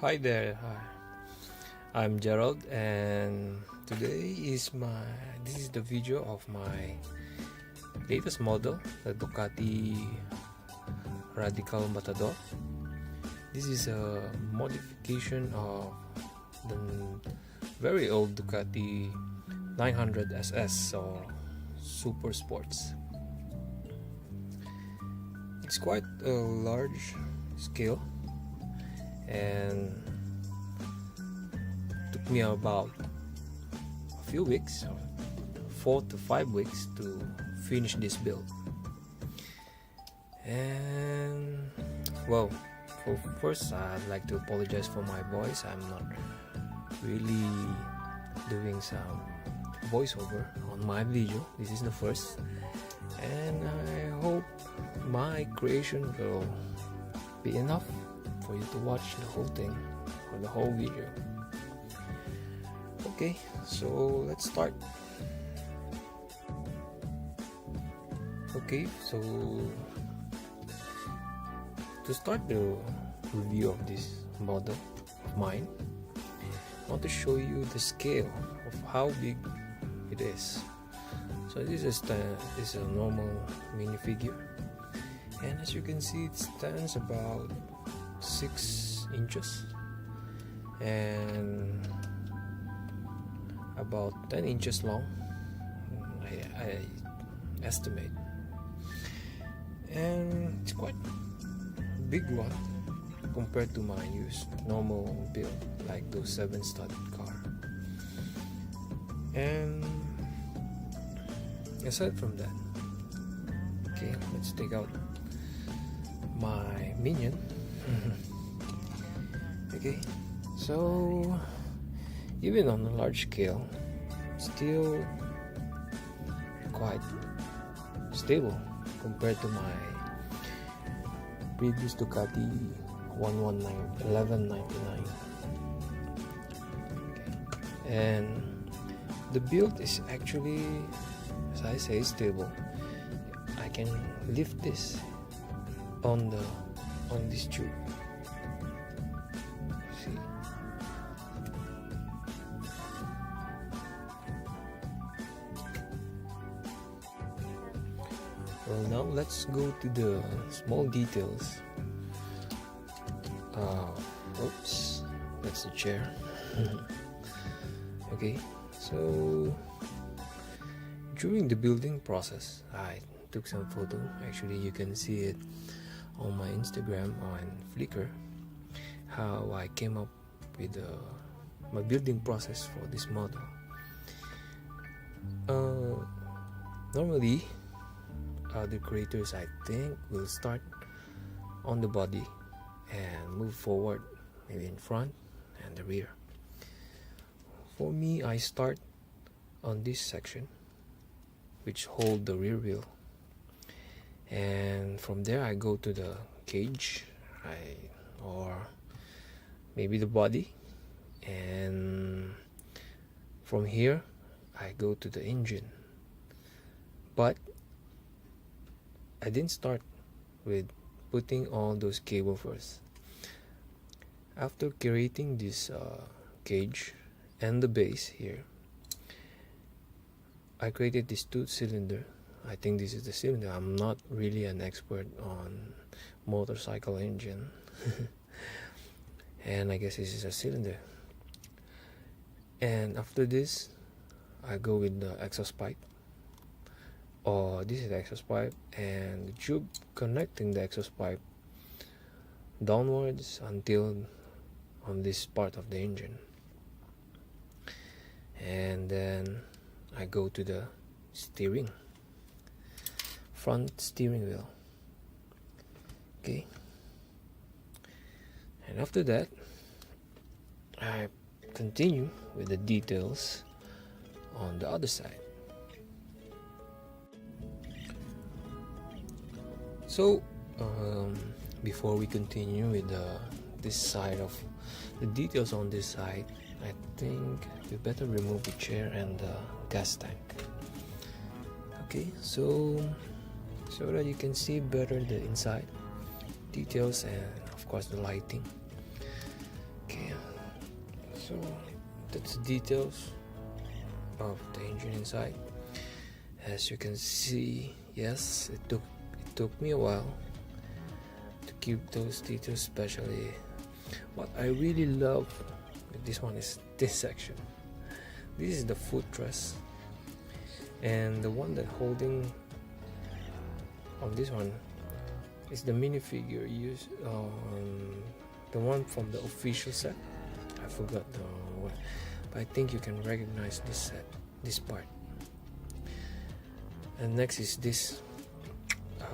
Hi there. Hi. I'm Gerald, and today this is the video of my latest model, the Ducati Matador. This is a modification of the very old Ducati 900 SS or Super Sports. It's quite a large scale, and took me about a few weeks, 4 to 5 weeks, to finish this build. And well, first I'd like to apologize for my voice. I'm not really doing some voiceover on my video. This is the first, and I hope my creation will be enough for you to watch the whole thing or the whole video. Okay, so let's start. Okay, so to start the review of this model of mine, I want to show you the scale of how big it is. So this is a normal minifigure, and as you can see, it stands about 6 inches and about 10 inches long, I estimate, and it's quite a big one compared to my used normal build, like those 7-studded car. And aside from that, okay, let's take out my minion. Okay, so even on a large scale, still quite stable compared to my previous Ducati 1199. Okay. And the build is actually, as I say, stable. I can lift this on this tube. See, well, now let's go to the small details. Oops, that's the chair. Okay, so during the building process, I took some photo. Actually, you can see it on my Instagram and Flickr, how I came up with my building process for this model. Normally, other creators, I think, will start on the body and move forward, maybe in front and the rear. For me, I start on this section, which hold the rear wheel, and from there I go to the cage, or maybe the body, and from here I go to the engine. But I didn't start with putting all those cables first. After creating this cage and the base here, I created this 2-cylinder. I think this is the cylinder. I'm not really an expert on motorcycle engine. And I guess this is a cylinder. And after this, I go with the exhaust pipe. This is the exhaust pipe, and the tube connecting the exhaust pipe downwards until on this part of the engine. And then I go to the front steering wheel. Okay, and after that I continue with the details on the other side. So before we continue with this side of the details on this side, I think we better remove the chair and the gas tank. Okay, so that you can see better the inside details and of course the lighting. Okay, So that's the details of the engine inside. As you can see, yes, it took me a while to keep those details. Especially what I really love with this one is this section. This is the footrest, and the one that holding on this one is the minifigure used on the one from the official set. I forgot the one, but I think you can recognize this part. And next is this. I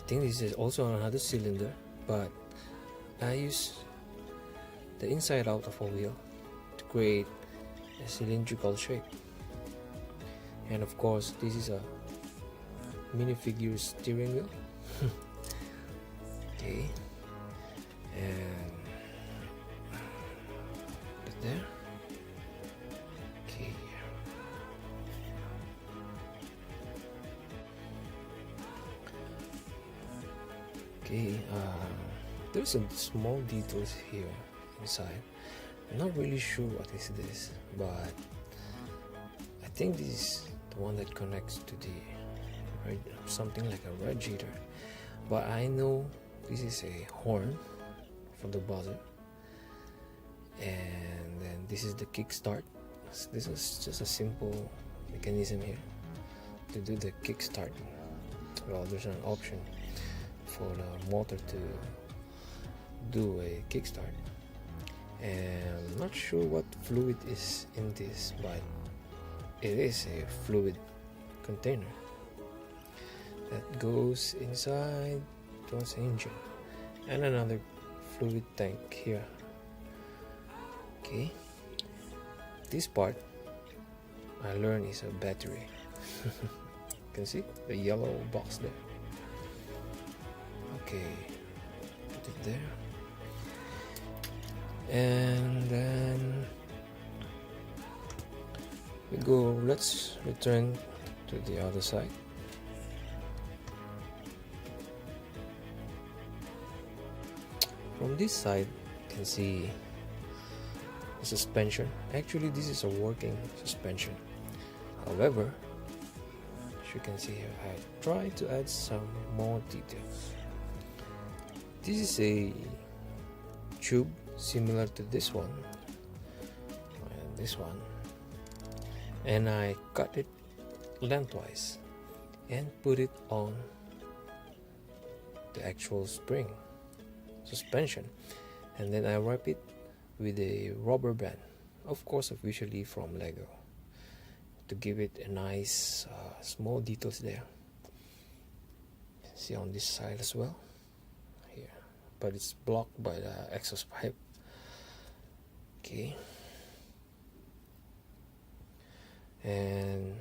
think this is also another cylinder, but I use the inside out of a wheel to create a cylindrical shape. And of course, this is a minifigure steering wheel. Okay, and put there. Okay. Okay, there's some small details here inside. I'm not really sure what is this, but I think this is the one that connects to the something like a radiator. But I know this is a horn for the buzzer, and then this is the kickstart. This is just a simple mechanism here to do the kickstart. Well, there's an option for the motor to do a kickstart, and I'm not sure what fluid is in this, but it is a fluid container that goes inside those engine, and another fluid tank here. Okay, this part I learned is a battery. You can see the yellow box there. Okay, put it there, and then we go. Let's return to the other side. From this side, you can see the suspension. Actually, this is a working suspension. However, as you can see here, I tried to add some more details. This is a tube similar to this one and this one, and I cut it lengthwise and put it on the actual spring suspension, and then I wrap it with a rubber band, of course officially from Lego, to give it a nice small details there. See on this side as well here, but it's blocked by the exhaust pipe. Okay, and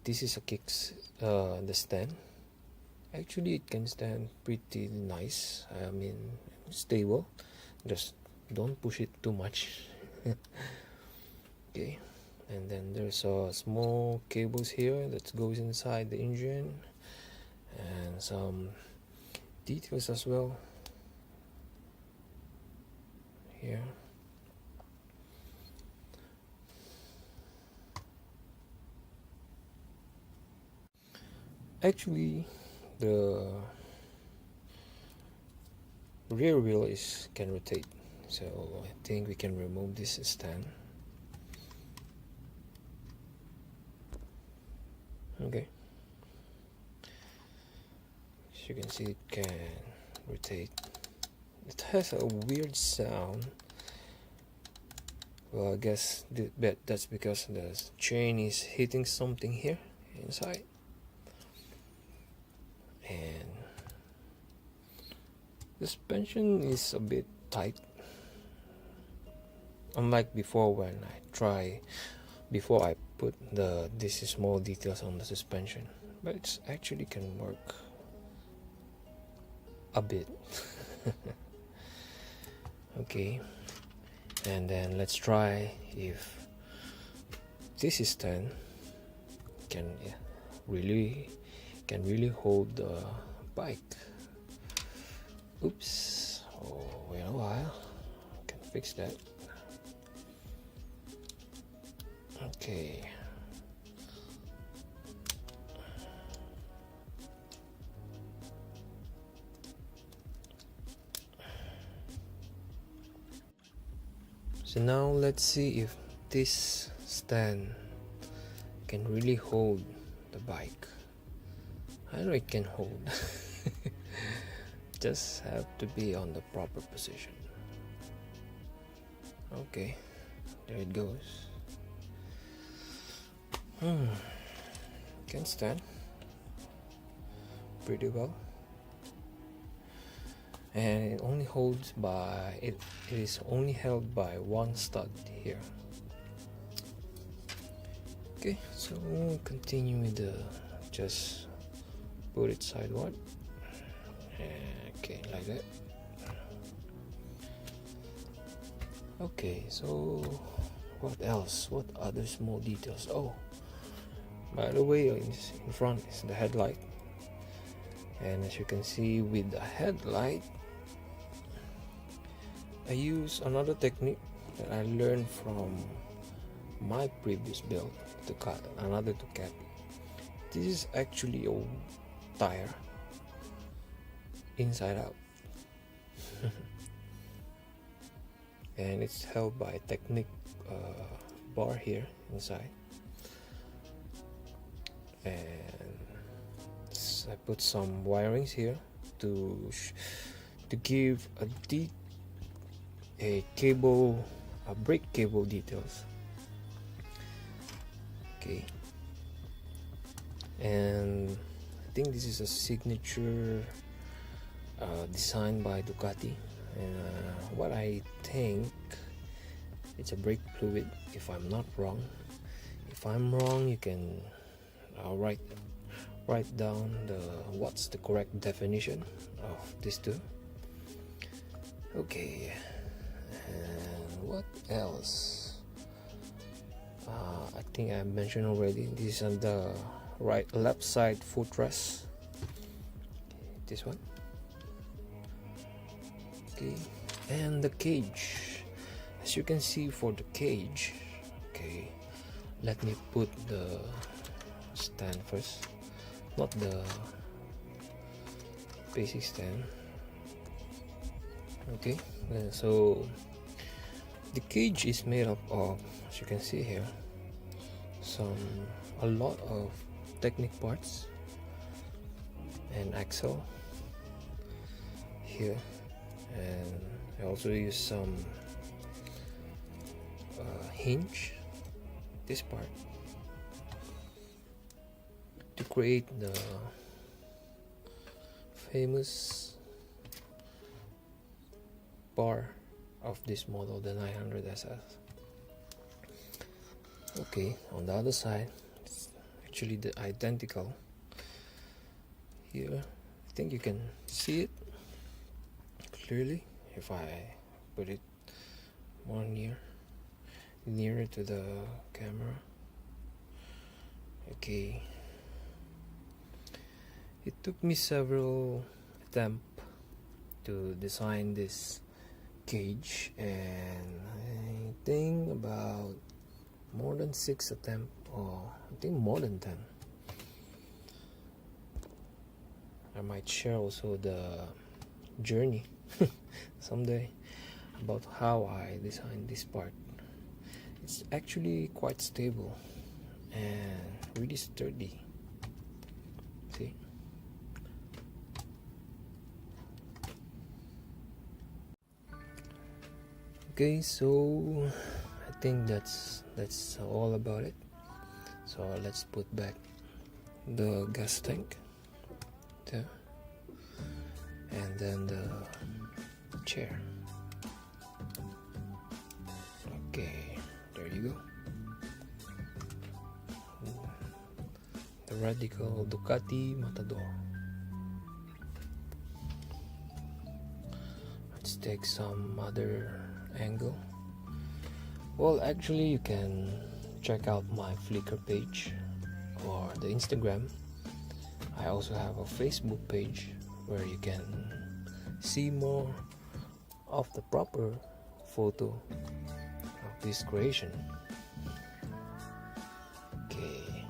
this is a the stand. Actually, it can stand pretty nice. I mean, stable. Just don't push it too much. Okay, and then there's small cables here that goes inside the engine, and some details as well here. Actually, the rear wheel can rotate, so I think we can remove this stand. Okay, as you can see, it can rotate. It has a weird sound. Well, I guess that's because the chain is hitting something here inside, and the suspension is a bit tight, unlike before when before I put these small details on the suspension. But it's actually can work a bit. Okay, and then let's try if this stand can really hold the bike. Oops. Oh, wait a while. I can fix that. Okay. So now let's see if this stand can really hold the bike. I know it can hold. Just have to be on the proper position. Okay, there it goes. Can stand pretty well, and it only holds by it is only held by one stud here. Okay, so we'll continue with the just put it sideward. Okay, like that. Okay, so what else? What other small details? Oh, by the way, in front is the headlight, and as you can see with the headlight, I use another technique that I learned from my previous build, another Ducati. This is actually a tire inside out. And it's held by a technique bar here inside, and I put some wirings here to give a brake cable details. Okay, and I think this is a signature designed by Ducati, and what I think it's a brake fluid, if I'm not wrong. If I'm wrong, you can write down what's the correct definition of these two. Okay, and what else? I think I mentioned already, this is on the left side footrest, this one. Okay, and the cage, as you can see for the cage. Okay, let me put the stand first, not the basic stand. Okay, so the cage is made up of, as you can see here, a lot of technic parts and axle here, and I also use some hinge, this part, to create the famous bar of this model, the 900 SS. Okay, on the other side, it's actually the identical. Here, I think you can see it clearly if I put it more nearer to the camera. Okay, it took me several attempts to design this cage, and I think about more than 6 attempts, or I think more than 10. I might share also the journey someday about how I designed this part. It's actually quite stable and really sturdy. See? Okay, so I think that's all about it. So let's put back the gas tank there, and then the chair. Okay, there you go. The radical Ducati Matador. Let's take some other angle. Well, actually, you can check out my Flickr page or the Instagram. I also have a Facebook page where you can see more of the proper photo of this creation. Okay.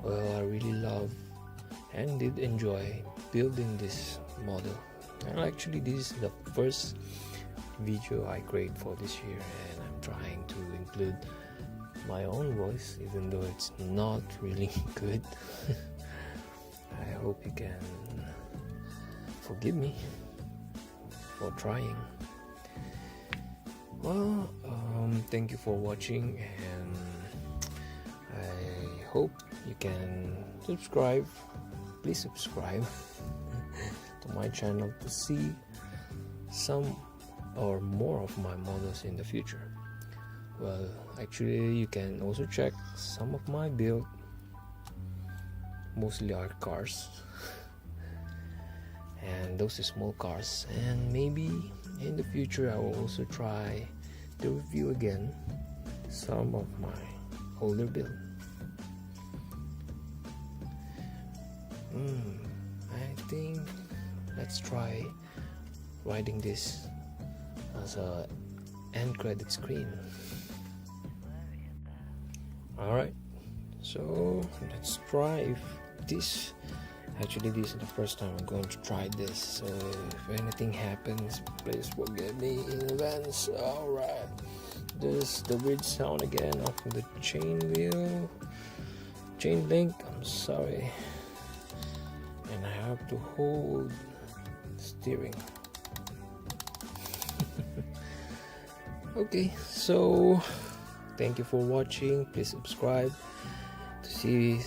Well, I really love and did enjoy building this model. And actually, this is the first video I create for this year, and I'm trying to include my own voice, even though it's not really good. I hope you can forgive me for trying. Well, thank you for watching, and I hope you can subscribe. Please subscribe to my channel to see some or more of my models in the future. Well, actually, you can also check some of my build. Mostly are cars and those are small cars, and maybe in the future I will also try to review again some of my older build. I think let's try writing this as a end credit screen. Alright, so let's try if this, actually this is the first time I'm going to try this, so if anything happens, please forgive me in advance. Alright, there's the weird sound again of the chain link, I'm sorry, and I have to hold steering. Okay, so thank you for watching. Please subscribe to see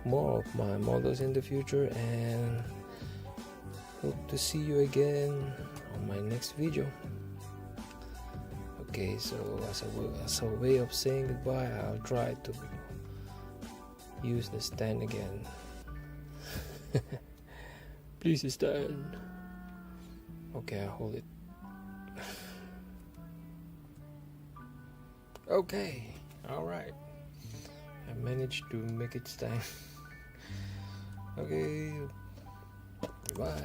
more of my models in the future, and hope to see you again on my next video. Okay, so as a way of saying goodbye, I'll try to use the stand again. Please stand. Okay, I'll hold it. Okay, alright, I managed to make it stand. Okay, bye.